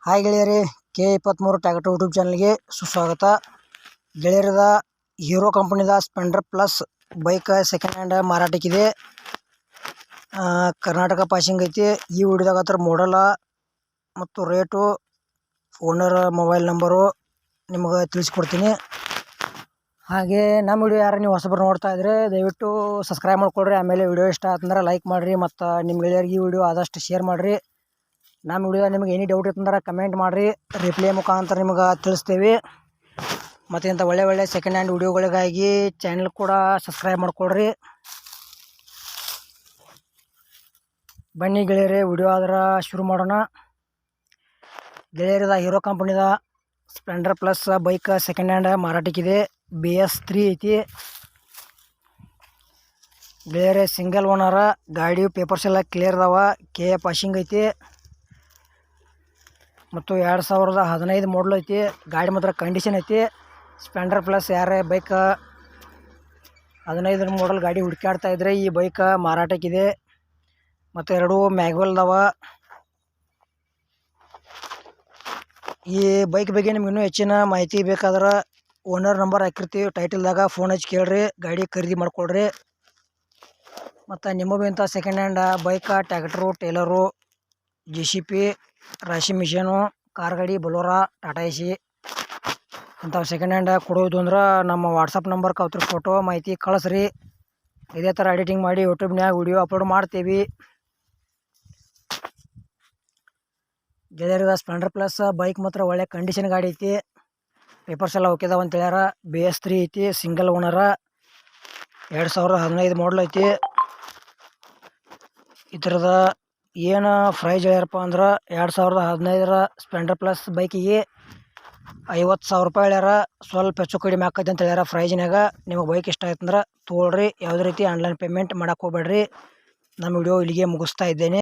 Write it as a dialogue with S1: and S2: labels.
S1: Hi ಗೆಳೆಯರೇ, K23 tractor YouTube ಚಾನಲ್ಗೆ ಸುಸ್ವಾಗತ. ಗೆಳೆಯರದ ಹೀರೋ ಕಂಪನಿದ Splendor plus bike second hand ಮಾರಾಟಕ್ಕಿದೆ. ಕರ್ನಾಟಕ ಪಾಸಿಂಗ್ ಐತಿ. ಈ ವಿಡಿಯೋದಾಗ ಅದರ ಮಾಡಲ ಮತ್ತು ರೇಟು, ಓನರ್ ಮೊಬೈಲ್ ನಂಬರು ನಿಮಗೆ ತಿಳಿಸ್ಕೊಡ್ತೀನಿ. ಹಾಗೆ ನಮ್ಮ ವಿಡಿಯೋ ಯಾರು ನೀವು ಹೊಸಬರು ನೋಡ್ತಾ ಇದ್ರೆ ದಯವಿಟ್ಟು ಸಬ್ಸ್ಕ್ರೈಬ್ ಮಾಡ್ಕೊಳ್ರಿ. ಆಮೇಲೆ ವಿಡಿಯೋ ಇಷ್ಟ ಆತಂದ್ರೆ ಲೈಕ್ ಮಾಡಿರಿ ಮತ್ತು ನಿಮ್ಮ ಗೆಳೆಯರಿಗೆ ಈ ವಿಡಿಯೋ ಆದಷ್ಟು ಶೇರ್ ಮಾಡಿರಿ. ನಮ್ಮ ವಿಡಿಯೋ ನಿಮಗೆ ಏನಿ ಡೌಟ್ ಇತ್ತಂದ್ರೆ ಕಮೆಂಟ್ ಮಾಡಿರಿ, ರಿಪ್ಲೈ ಮುಖಾಂತರ ನಿಮಗೆ ತಿಳಿಸ್ತೇವೆ. ಮತ್ತು ಇಂಥ ಒಳ್ಳೆ ಸೆಕೆಂಡ್ ಹ್ಯಾಂಡ್ ವಿಡಿಯೋಗಳಿಗಾಗಿ ಚಾನಲ್ ಕೂಡ ಸಬ್ಸ್ಕ್ರೈಬ್ ಮಾಡ್ಕೊಳ್ರಿ. ಬನ್ನಿ ಗೆಳೆಯರೇ, ವಿಡಿಯೋ ಆದ್ರೆ ಶುರು ಮಾಡೋಣ. ಗೆಳೆಯರದ ಹೀರೋ ಕಂಪನಿದ Splendor plus bike second hand ಮಾರಾಟಕ್ಕಿದೆ. BS3 ಐತಿ ಗೆಳೆಯರೇ, ಸಿಂಗಲ್ ಓನರ. ಗಾಡಿ ಪೇಪರ್ಸ್ ಎಲ್ಲ ಕ್ಲಿಯರ್ ಅದಾವ. KA ಪಾಸಿಂಗ್ ಐತಿ ಮತ್ತು 2015 ಮಾಡಲ್ ಐತಿ. ಗಾಡಿ ಮಾತ್ರ ಕಂಡೀಷನ್ ಐತಿ. ಸ್ಪೆಂಡರ್ ಪ್ಲಸ್ ಯಾರೇ ಬೈಕ್ 15 ಮಾಡಲ್ ಗಾಡಿ ಹುಡುಕಾಡ್ತಾ ಇದ್ರೆ ಈ ಬೈಕ್ ಮಾರಾಟಕ್ಕಿದೆ. ಮತ್ತು 2 ಮ್ಯಾಗ್ವೆಲ್ ಅದಾವ. ಈ ಬೈಕ್ ಬಗ್ಗೆ ನಿಮ್ಗೆ ಇನ್ನೂ ಹೆಚ್ಚಿನ ಮಾಹಿತಿ ಬೇಕಾದ್ರೆ ಓನರ್ ನಂಬರ್ ಹಾಕಿರ್ತೀವಿ ಟೈಟಲ್ದಾಗ, ಫೋನ್ ಹಚ್ಚಿ ಕೇಳ್ರಿ, ಗಾಡಿ ಖರೀದಿ ಮಾಡ್ಕೊಳ್ರಿ. ಮತ್ತು ನಿಮಗೂ ಇಂಥ second hand bike, tractor, tailor, JCB, ರಾಶಿ ಮಿಷನು, ಕಾರ್ ಗಾಡಿ, ಬಲೋರಾ, ಟಾಟಾ AC ಇಂಥವು ಸೆಕೆಂಡ್ ಹ್ಯಾಂಡ್ ಕೊಡೋದು ಅಂದ್ರೆ ನಮ್ಮ ವಾಟ್ಸಪ್ ನಂಬರ್ಗೆ ಅವ್ರ ಫೋಟೋ ಮಾಹಿತಿ ಕಳಿಸ್ರಿ. ಇದೇ ಥರ ಎಡಿಟಿಂಗ್ ಮಾಡಿ ಯೂಟ್ಯೂಬ್ನಾಗ ವಿಡಿಯೋ ಅಪ್ಲೋಡ್ ಮಾಡ್ತೀವಿ. ಗೆಳೆಯರದ ಸ್ಪೆಂಡರ್ ಪ್ಲಸ್ ಬೈಕ್ ಮಾತ್ರ ಒಳ್ಳೆ ಕಂಡೀಷನ್ ಗಾಡಿ ಐತಿ. ಪೇಪರ್ಸ್ ಎಲ್ಲ ಓಕೆದಾವ ಅಂತ ಹೇಳ್ಯಾರ. BS3 ಐತಿ, ಸಿಂಗಲ್ ಓನರ, 2015 ಮಾಡಲ್ ಐತಿ. ಇದರದ ಏನು ಪ್ರೈಸ್ ಹೇಳ್ಯಾರಪ್ಪ ಅಂದ್ರೆ 2015 ಸ್ಪೆಂಡರ್ ಪ್ಲಸ್ ಬೈಕಿಗೆ 50,000 ರೂಪಾಯಿ ಹೇಳ್ಯಾರ. ಸ್ವಲ್ಪ ಹೆಚ್ಚು ಕಡಿಮೆ ಆಕೈತೆ ಅಂತ ಹೇಳ್ಯಾರ ಪ್ರೈಜ್ನಾಗ. ನಿಮಗೆ ಬೈಕ್ ಇಷ್ಟ ಆಯ್ತಂದ್ರೆ ತೊಗೊಳ್ರಿ. ಯಾವುದೇ ರೀತಿ ಆನ್ಲೈನ್ ಪೇಮೆಂಟ್ ಮಾಡೋಕೆ ಹೋಗ್ಬೇಡ್ರಿ. ನಮ್ಮ ವಿಡಿಯೋ ಇಲ್ಲಿಗೆ ಮುಗಿಸ್ತಾ ಇದ್ದೇನೆ.